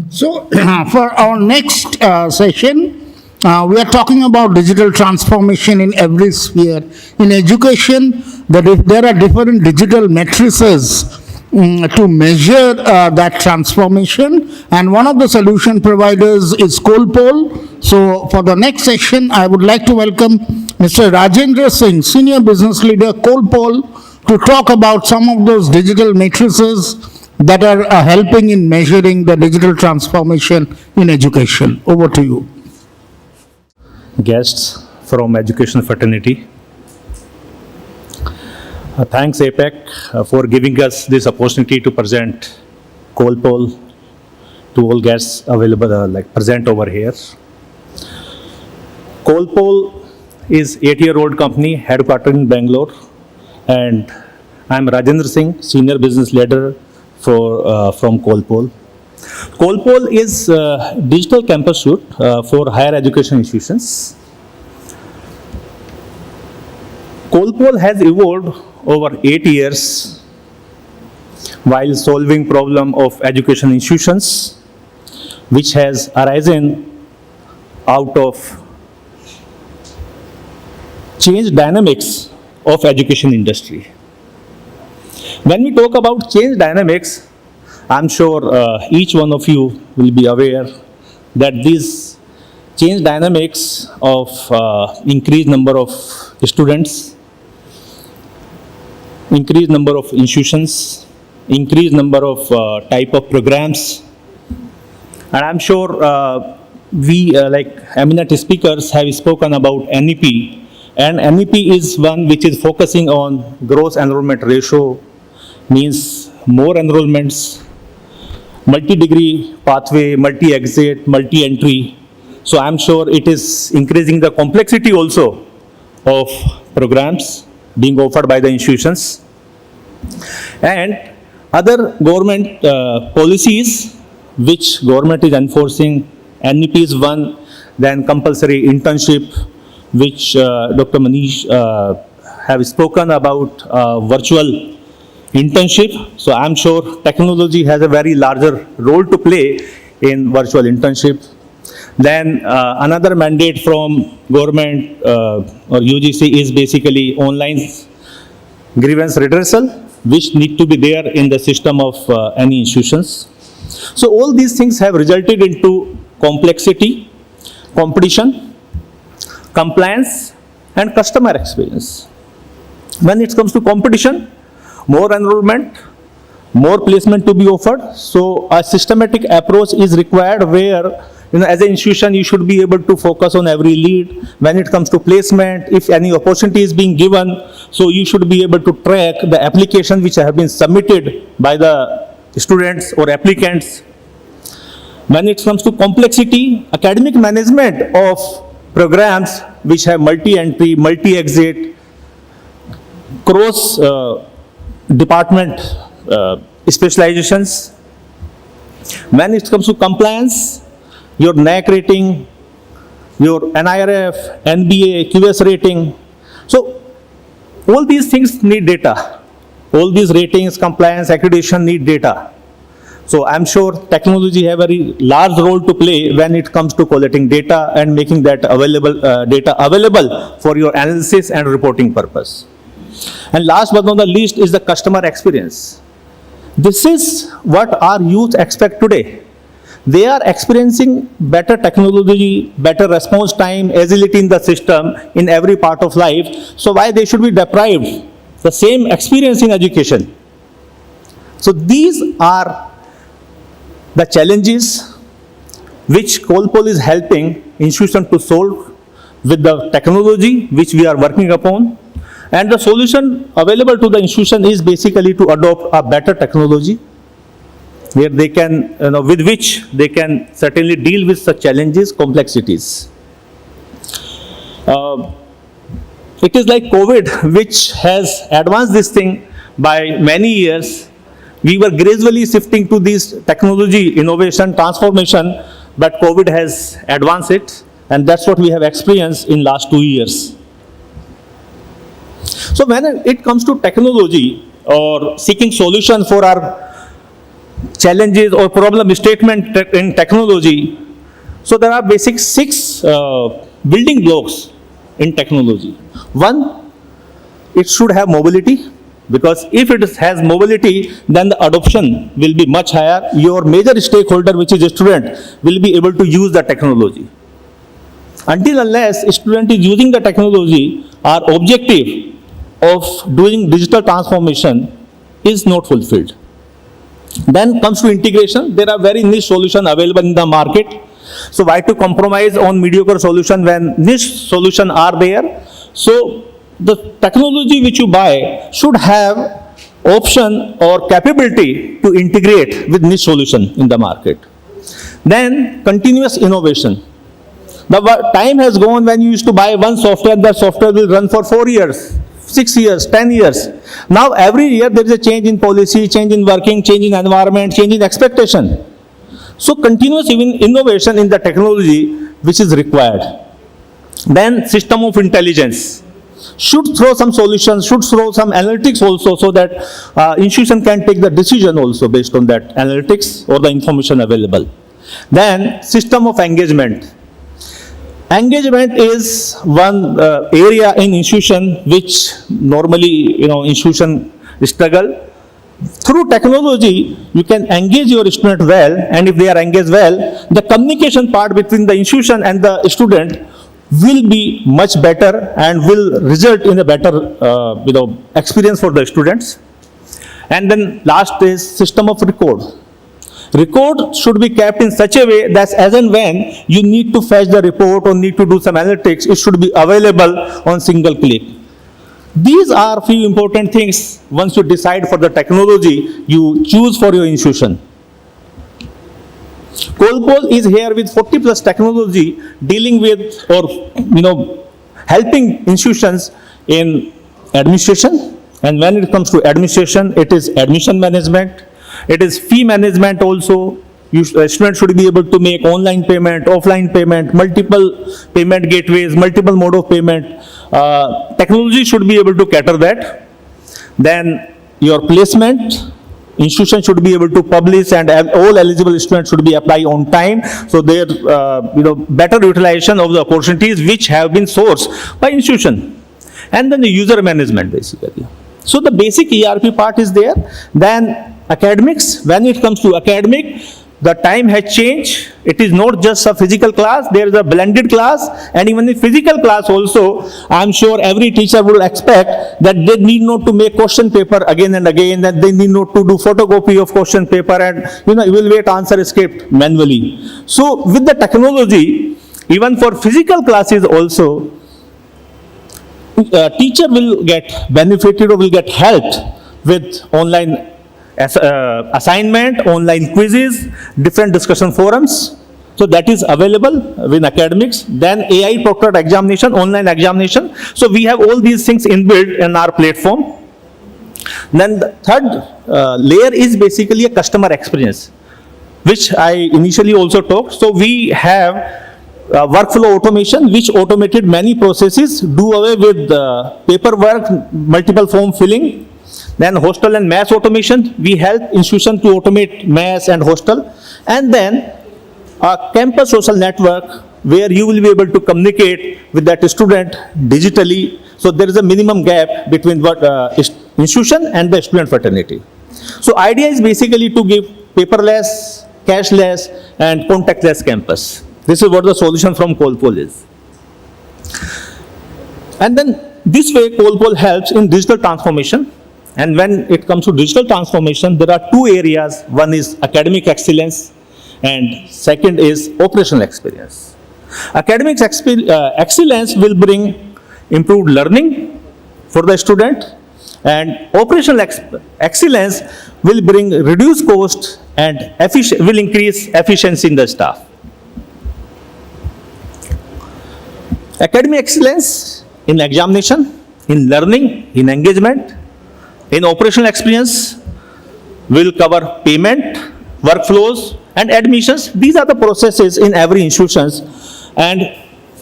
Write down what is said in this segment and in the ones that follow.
So, for our next session, we are talking about digital transformation in every sphere. In education, there are different digital matrices to measure that transformation, and one of the solution providers is CollPoll. So, for the next session, I would like to welcome Mr. Rajendra Singh, Senior Business Leader, CollPoll, to talk about some of those digital matrices that are helping in measuring the digital transformation in education. Over to you. Guests from education fraternity. Thanks APAC for giving us this opportunity to present CollPoll to all guests available, present over here. CollPoll is 8-year-old company headquartered in Bangalore, and I'm Rajendra Singh, Senior Business Leader from CollPoll. CollPoll is a digital campus suite for higher education institutions. CollPoll has evolved over 8 years while solving problem of education institutions, which has arisen out of change dynamics of education industry. When we talk about change dynamics, I'm sure each one of you will be aware that these change dynamics of increased number of students, increased number of institutions, increased number of type of programs, and I'm sure we eminent speakers have spoken about NEP, and NEP is one which is focusing on gross enrollment ratio, means more enrollments, multi-degree pathway, multi-exit, multi-entry. So I'm sure it is increasing the complexity also of programs being offered by the institutions. And other government policies which government is enforcing, NEP is one, then compulsory internship, which Dr. Manish have spoken about virtual internship. So I'm sure technology has a very larger role to play in virtual internship. Then another mandate from government or UGC is basically online grievance redressal, which need to be there in the system of any institutions. So all these things have resulted into complexity, competition, compliance, and customer experience. When it comes to competition, more enrollment, more placement to be offered. So a systematic approach is required where, as an institution, you should be able to focus on every lead. When it comes to placement, if any opportunity is being given, so you should be able to track the application which have been submitted by the students or applicants. When it comes to complexity, academic management of programs which have multi-entry, multi-exit, cross department specializations. When it comes to compliance, your NAC rating, your NIRF, NBA, QS rating. So all these things need data. All these ratings, compliance, accreditation need data. So I'm sure technology have a very large role to play when it comes to collecting data and making that data available for your analysis and reporting purpose. And last but not the least is the customer experience. This is what our youth expect today. They are experiencing better technology, better response time, agility in the system in every part of life. So why they should be deprived the same experience in education? So these are the challenges which CollPoll is helping institutions to solve with the technology which we are working upon. And the solution available to the institution is basically to adopt a better technology where they can, with which they can certainly deal with such challenges, complexities. It is like COVID, which has advanced this thing by many years. We were gradually shifting to this technology, innovation, transformation, but COVID has advanced it, and that's what we have experienced in last 2 years. So when it comes to technology or seeking solution for our challenges or problem statement in technology. So there are basic 6 building blocks in technology. One, it should have mobility, because if it has mobility, then the adoption will be much higher. Your major stakeholder, which is a student, will be able to use the technology. Until unless a student is using the technology, our objective of doing digital transformation is not fulfilled. Then comes to integration. There are very niche solutions available in the market. So why to compromise on mediocre solution when niche solutions are there? So the technology which you buy should have option or capability to integrate with niche solution in the market. Then continuous innovation. The time has gone when you used to buy one software, that software will run for 4 years, 6 years, 10 years. Now every year there is a change in policy, change in working, change in environment, change in expectation. So continuous innovation in the technology which is required. Then system of intelligence. Should throw some solutions, should throw some analytics also, so that institution can take the decision also based on that analytics or the information available. Then system of engagement. Engagement is one area in institution which normally institution struggle. Through technology, you can engage your student well, and if they are engaged well, the communication part between the institution and the student will be much better and will result in a better experience for the students. And then last is system of record. Record should be kept in such a way that as and when you need to fetch the report or need to do some analytics, it should be available on single click. These are few important things once you decide for the technology you choose for your institution. CollPoll is here with 40 plus technology dealing with or helping institutions in administration. And when it comes to administration, it is admission management, it is fee management also. Students should be able to make online payment, offline payment, multiple payment gateways, multiple mode of payment. Technology should be able to cater that. Then your placement. Institution should be able to publish, and all eligible students should be applied on time. So their better utilization of the opportunities which have been sourced by institution. And then the user management basically. So the basic ERP part is there. Then academics. When it comes to academic, the time has changed. It is not just a physical class, there is a blended class, and even in physical class also, I am sure every teacher will expect that they need not to make question paper again and again, that they need not to do photocopy of question paper and evaluate answer script manually. So with the technology, even for physical classes also, teacher will get benefited or will get helped with online assignment, online quizzes, different discussion forums. So that is available in academics. Then AI proctored examination, online examination. So we have all these things inbuilt in our platform. Then the third layer is basically a customer experience, which I initially also talked. So we have workflow automation, which automated many processes, do away with paperwork, multiple form filling. Then hostel and mass automation, we help institution to automate mass and hostel. And then a campus social network where you will be able to communicate with that student digitally. So there is a minimum gap between what institution and the student fraternity. So idea is basically to give paperless, cashless and contactless campus. This is what the solution from CollPoll is. And then this way CollPoll helps in digital transformation. And when it comes to digital transformation, there are two areas. One is academic excellence and second is operational experience. Academic excellence will bring improved learning for the student, and operational excellence will bring reduced cost and will increase efficiency in the staff. Academic excellence in examination, in learning, in engagement, in operational experience will cover payment, workflows and admissions. These are the processes in every institutions, and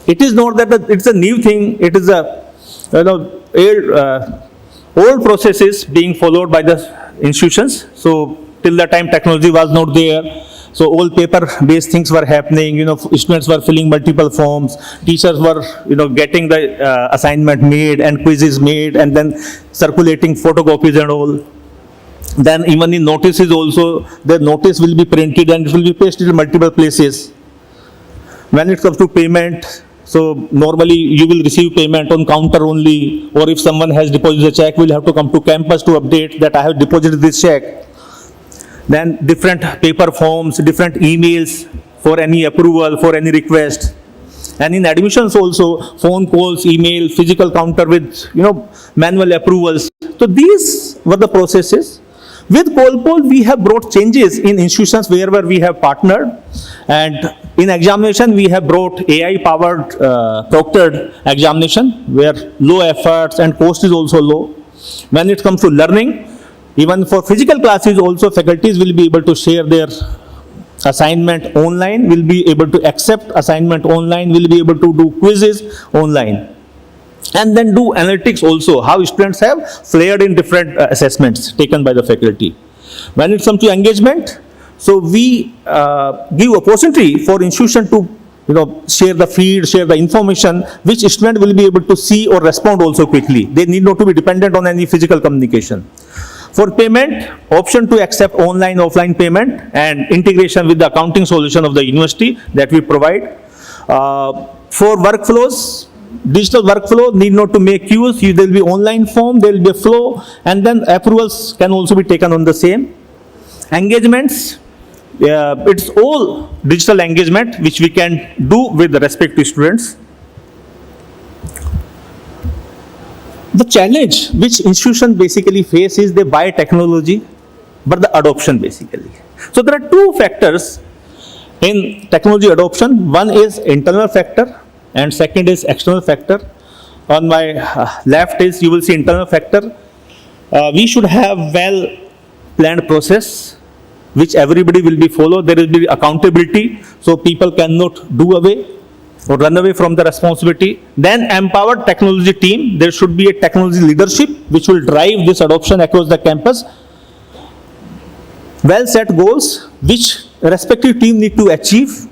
it is not that it's a new thing. It is a old processes being followed by the institutions. So till the time technology was not there. So all paper-based things were happening. Students were filling multiple forms. Teachers were, getting the assignment made and quizzes made, and then circulating photocopies and all. Then even in notices also, the notice will be printed and it will be pasted in multiple places. When it comes to payment, so normally you will receive payment on counter only, or if someone has deposited a check, we'll have to come to campus to update that I have deposited this check. Then different paper forms, different emails for any approval, for any request. And in admissions also, phone calls, email, physical counter with, manual approvals. So these were the processes. With CollPoll, we have brought changes in institutions wherever we have partnered. And in examination, we have brought AI-powered proctored examination, where low efforts and cost is also low. When it comes to learning, even for physical classes also, faculties will be able to share their assignment online, will be able to accept assignment online, will be able to do quizzes online. And then do analytics also, how students have flared in different assessments taken by the faculty. When it comes to engagement, so we give opportunity for institution to share the feed, share the information, which student will be able to see or respond also quickly. They need not to be dependent on any physical communication. For payment, option to accept online, offline payment, and integration with the accounting solution of the university that we provide. For workflows, digital workflow, need not to make queues. There will be online form, there will be a flow, and then approvals can also be taken on the same. Engagements, it's all digital engagement which we can do with respect to students. The challenge which institution basically face is they buy technology, but the adoption basically. So there are two factors in technology adoption. One is internal factor and second is external factor. On my left is, you will see internal factor. We should have well planned process which everybody will be follow. There will be accountability, so people cannot do away or run away from the responsibility. Then empowered technology team. There should be a technology leadership which will drive this adoption across the campus. Well set goals which respective team need to achieve.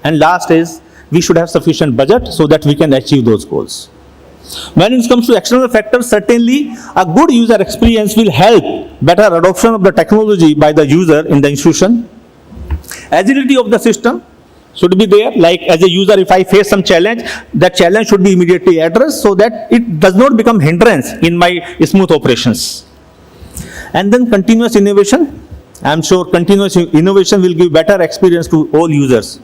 And last is, we should have sufficient budget so that we can achieve those goals. When it comes to external factors, certainly a good user experience will help better adoption of the technology by the user in the institution. Agility of the system should be there. Like as a user, if I face some challenge, that challenge should be immediately addressed so that it does not become hindrance in my smooth operations. And then continuous innovation. I'm sure continuous innovation will give better experience to all users.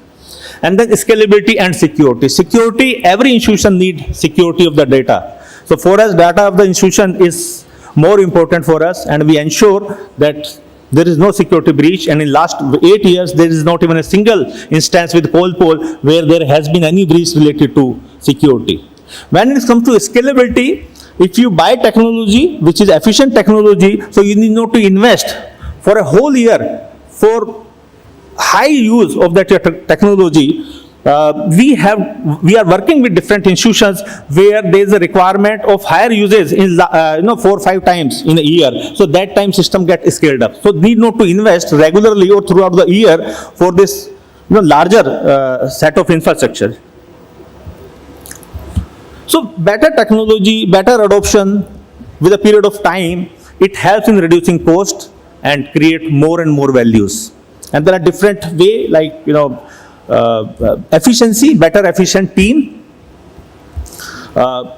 And then scalability and security. Security, every institution needs security of the data. So for us, data of the institution is more important for us, and we ensure that there is no security breach. And in last 8 years, there is not even a single instance with CollPoll where there has been any breach related to security. When it comes to scalability, if you buy technology, which is efficient technology, so you need not to invest for a whole year for high use of that technology. We are working with different institutions where there is a requirement of higher uses in 4 or 5 times in a year. So that time system gets scaled up. So need not to invest regularly or throughout the year for this larger set of infrastructure. So better technology, better adoption with a period of time, it helps in reducing cost and create more and more values. And there are different way, like efficiency, better efficient team,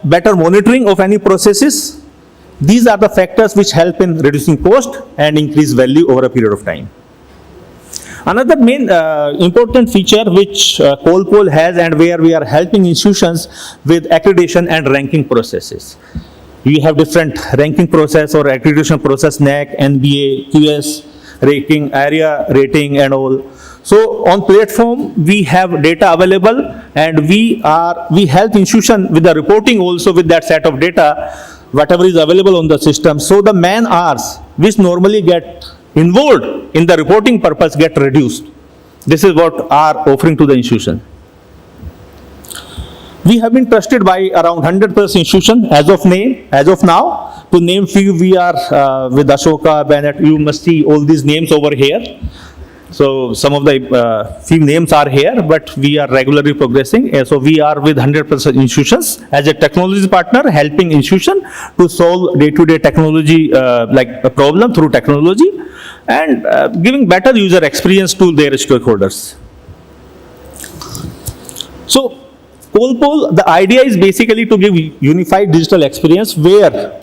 better monitoring of any processes. These are the factors which help in reducing cost and increase value over a period of time. Another main important feature which CollPoll has, and where we are helping institutions with accreditation and ranking processes. We have different ranking process or accreditation process, NAC, NBA, QS, ranking, area rating and all. So on platform, we have data available, and we help institution with the reporting also with that set of data, whatever is available on the system. So the man hours which normally get involved in the reporting purpose get reduced. This is what are offering to the institution. We have been trusted by around 100+ institutions as of now. To name few, we are with Ashoka, Bennett. You must see all these names over here. So some of the few names are here, but we are regularly progressing. So we are with 100% institutions as a technology partner, helping institution to solve day-to-day technology like a problem through technology, and giving better user experience to their stakeholders. So CollPoll, the idea is basically to give unified digital experience where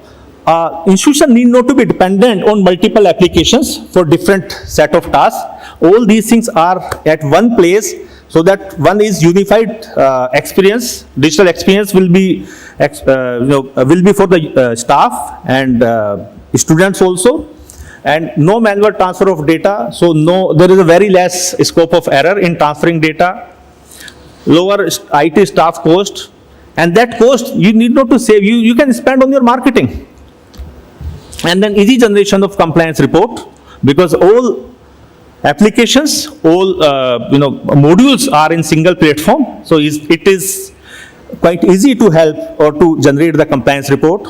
institution need not to be dependent on multiple applications for different set of tasks. All these things are at one place, so that one is unified experience. Digital experience will be will be for the staff and students also, and no manual transfer of data. So there is a very less scope of error in transferring data. Lower IT staff cost, and that cost you need not to save. You can spend on your marketing. And then easy generation of compliance report, because all applications, all modules are in single platform. So it is quite easy to help or to generate the compliance report.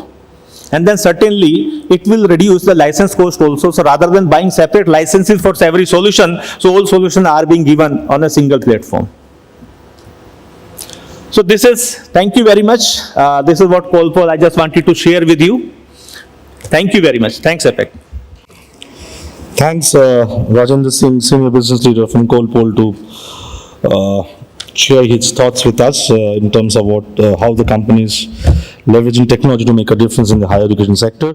And then certainly it will reduce the license cost also. So rather than buying separate licenses for every solution, so all solutions are being given on a single platform. So thank you very much. This is what CollPoll I just wanted to share with you. Thank you very much. Thanks, APAC. Thanks, Rajendra Singh, Senior Business Leader from CollPoll, to share his thoughts with us in terms of how the company is leveraging technology to make a difference in the higher education sector.